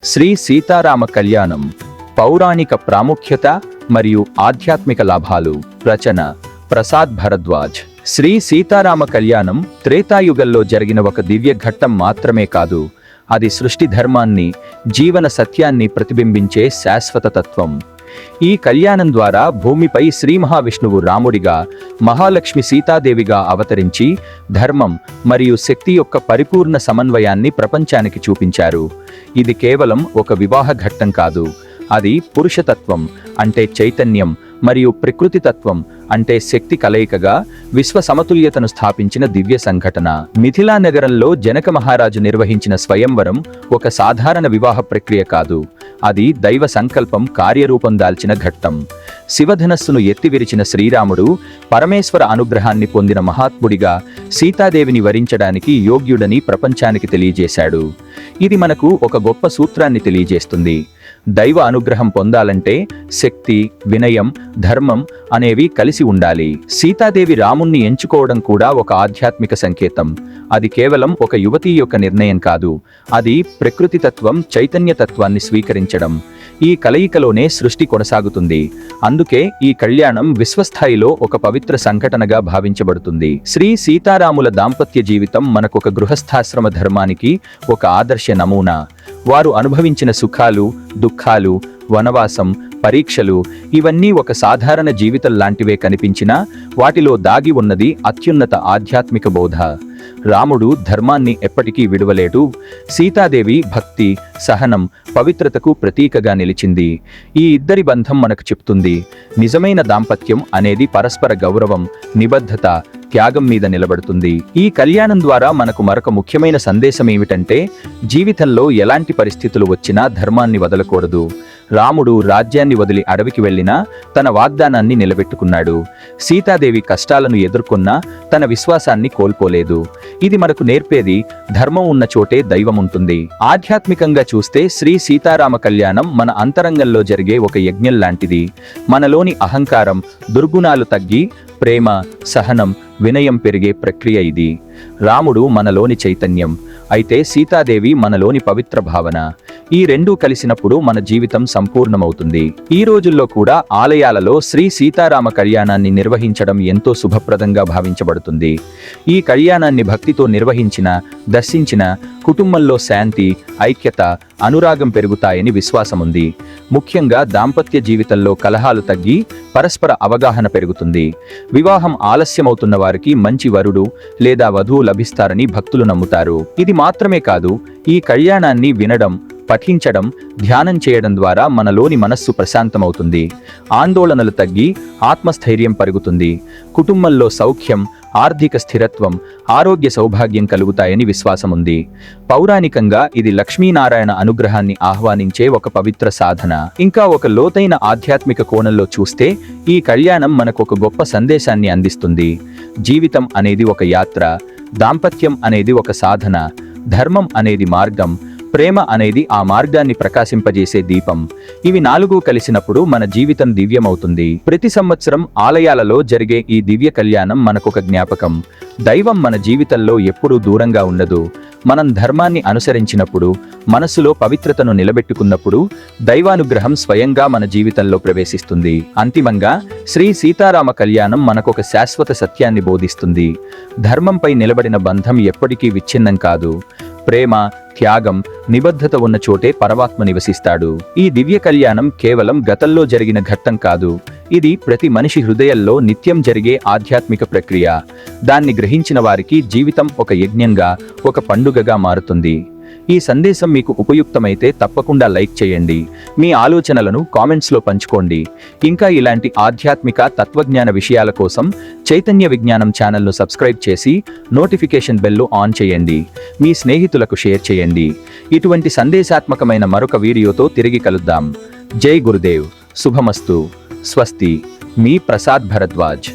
శ్రీ సీతారామ కళ్యాణం పౌరాణిక ప్రాముఖ్యత మరియు ఆధ్యాత్మిక లాభాలు. రచన ప్రసాద్ భరద్వాజ్. శ్రీ సీతారామ కళ్యాణం త్రేతాయుగంలో జరిగిన ఒక దివ్య ఘట్టం మాత్రమే కాదు, అది సృష్టి ధర్మాన్ని, జీవన సత్యాన్ని ప్రతిబింబించే శాశ్వత తత్వం. ఈ కళ్యాణం ద్వారా భూమిపై శ్రీ మహావిష్ణువు రాముడిగా, మహాలక్ష్మి సీతాదేవిగా అవతరించి ధర్మం మరియు శక్తి యొక్క పరిపూర్ణ సమన్వయాన్ని ప్రపంచానికి చూపించారు. ఇది కేవలం ఒక వివాహ ఘట్టం కాదు, అది పురుషతత్వం అంటే చైతన్యం మరియు ప్రకృతి తత్వం అంటే శక్తి కలయికగా విశ్వ సమతుల్యతను స్థాపించిన దివ్య సంఘటన. మిథిలా నగరంలో జనక మహారాజు నిర్వహించిన స్వయంవరం ఒక సాధారణ వివాహ ప్రక్రియ కాదు, అది దైవ సంకల్పం కార్యరూపం దాల్చిన ఘట్టం. శివధనస్సును ఎత్తివిరిచిన శ్రీరాముడు పరమేశ్వర అనుగ్రహాన్ని పొందిన మహాత్ముడిగా సీతాదేవిని వరించడానికి యోగ్యుడని ప్రపంచానికి తెలియజేశాడు. ఇది మనకు ఒక గొప్ప సూత్రాన్ని తెలియజేస్తుంది. దైవ అనుగ్రహం పొందాలంటే శక్తి, వినయం, ధర్మం అనేవి కలిసి ఉండాలి. సీతాదేవి రాముణ్ణి ఎంచుకోవడం కూడా ఒక ఆధ్యాత్మిక సంకేతం. అది కేవలం ఒక యువతి యొక్క నిర్ణయం కాదు, అది ప్రకృతి తత్వం, చైతన్య తత్వాన్ని స్వీకరించడం. ఈ కలయికలోనే సృష్టి కొనసాగుతుంది. అందుకే ఈ కళ్యాణం విశ్వస్థాయిలో ఒక పవిత్ర సంఘటనగా భావించబడుతుంది. శ్రీ సీతారాముల దాంపత్య జీవితం మనకొక గృహస్థాశ్రమ ధర్మానికి ఒక ఆదర్శ నమూనా. వారు అనుభవించిన సుఖాలు, దుఃఖాలు, వనవాసం, పరీక్షలు ఇవన్నీ ఒక సాధారణ జీవితం లాంటివే కనిపించినా వాటిలో దాగి ఉన్నది అత్యున్నత ఆధ్యాత్మిక బోధ. రాముడు ధర్మాన్ని ఎప్పటికీ విడువలేడు, సీతాదేవి భక్తి, సహనం, పవిత్రతకు ప్రతీకగా నిలిచింది. ఈ ఇద్దరి బంధం మనకు చెప్తుంది, నిజమైన దాంపత్యం అనేది పరస్పర గౌరవం, నిబద్ధత, త్యాగం మీద నిలబడుతుంది. ఈ కళ్యాణం ద్వారా మనకు మరొక ముఖ్యమైన సందేశం ఏమిటంటే, జీవితంలో ఎలాంటి పరిస్థితులు వచ్చినా ధర్మాన్ని వదలకూడదు. రాముడు రాజ్యాన్ని వదిలి అడవికి వెళ్ళినా తన వాగ్దానాన్ని నిలబెట్టుకున్నాడు. సీతాదేవి కష్టాలను ఎదుర్కొన్నా తన విశ్వాసాన్ని కోల్పోలేదు. ఇది మనకు నేర్పేది, ధర్మం ఉన్న చోటే దైవం ఉంటుంది. ఆధ్యాత్మికంగా చూస్తే శ్రీ సీతారామ కళ్యాణం మన అంతరంగంలో జరిగే ఒక యజ్ఞం లాంటిది. మనలోని అహంకారం, దుర్గుణాలు తగ్గి ప్రేమ, సహనం, వినయం పెరిగే ప్రక్రియ ఇది. రాముడు మనలోని చైతన్యం అయితే సీతాదేవి మనలోని పవిత్ర భావన. ఈ రెండూ కలిసినప్పుడు మన జీవితం సంపూర్ణమవుతుంది. ఈ రోజుల్లో కూడా ఆలయాలలో శ్రీ సీతారామ కళ్యాణాన్ని నిర్వహించడం ఎంతో శుభప్రదంగా భావించబడుతుంది. ఈ కళ్యాణాన్ని భక్తితో నిర్వహించిన, దర్శించిన కుటుంబంలో శాంతి, ఐక్యత, అనురాగం పెరుగుతాయని విశ్వాసముంది. ముఖ్యంగా దాంపత్య జీవితంలో కలహాలు తగ్గి పరస్పర అవగాహన పెరుగుతుంది. వివాహం ఆలస్యమవుతున్న వారికి మంచి వరుడు లేదా వధువు లభిస్తారని భక్తులు నమ్ముతారు. ఇది మాత్రమే కాదు, ఈ కళ్యాణాన్ని వినడం, పఠించడం, ధ్యానం చేయడం ద్వారా మనలోని మనస్సు ప్రశాంతమవుతుంది. ఆందోళనలు తగ్గి ఆత్మస్థైర్యం పెరుగుతుంది. కుటుంబంలో సౌఖ్యం, ఆర్థిక స్థిరత్వం, ఆరోగ్య సౌభాగ్యం కలుగుతాయని విశ్వాసముంది. పౌరాణికంగా ఇది లక్ష్మీనారాయణ అనుగ్రహాన్ని ఆహ్వానించే ఒక పవిత్ర సాధన. ఇంకా ఒక లోతైన ఆధ్యాత్మిక కోణంలో చూస్తే ఈ కళ్యాణం మనకు ఒక గొప్ప సందేశాన్ని అందిస్తుంది. జీవితం అనేది ఒక యాత్ర, దాంపత్యం అనేది ఒక సాధన, ధర్మం అనేది మార్గం, ప్రేమ అనేది ఆ మార్గాన్ని ప్రకాశింపజేసే దీపం. ఇవి నాలుగు కలిసినప్పుడు మన జీవితం దివ్యమవుతుంది. ప్రతి సంవత్సరం ఆలయాలలో జరిగే ఈ దివ్య కళ్యాణం మనకొక జ్ఞాపకం. దైవం మన జీవితంలో ఎప్పుడూ దూరంగా ఉండదు. మనం ధర్మాన్ని అనుసరించినప్పుడు, మనస్సులో పవిత్రతను నిలబెట్టుకున్నప్పుడు దైవానుగ్రహం స్వయంగా మన జీవితంలో ప్రవేశిస్తుంది. అంతిమంగా శ్రీ సీతారామ కళ్యాణం మనకొక శాశ్వత సత్యాన్ని బోధిస్తుంది. ధర్మంపై నిలబడిన బంధం ఎప్పటికీ విచ్ఛిన్నం కాదు. ప్రేమ, త్యాగం, నిబద్ధత ఉన్న చోటే పరమాత్మ నివసిస్తాడు. ఈ దివ్య కళ్యాణం కేవలం గతంలో జరిగిన ఘట్టం కాదు, ఇది ప్రతి మనిషి హృదయంలో నిత్యం జరిగే ఆధ్యాత్మిక ప్రక్రియ. దాన్ని గ్రహించిన వారికి జీవితం ఒక యజ్ఞంగా, ఒక పండుగగా మారుతుంది. ఈ సందేశం మీకు ఉపయుక్తమైతే తప్పకుండా లైక్ చేయండి. మీ ఆలోచనలను కామెంట్స్లో పంచుకోండి. ఇంకా ఇలాంటి ఆధ్యాత్మిక తత్వజ్ఞాన విషయాల కోసం చైతన్య విజ్ఞానం ఛానల్ను సబ్స్క్రైబ్ చేసి నోటిఫికేషన్ బెల్ను ఆన్ చేయండి. మీ స్నేహితులకు షేర్ చేయండి. ఇటువంటి సందేశాత్మకమైన మరొక వీడియోతో తిరిగి కలుద్దాం. జై గురుదేవ్. శుభమస్తు. స్వస్తి. మీ ప్రసాద్ భరద్వాజ్.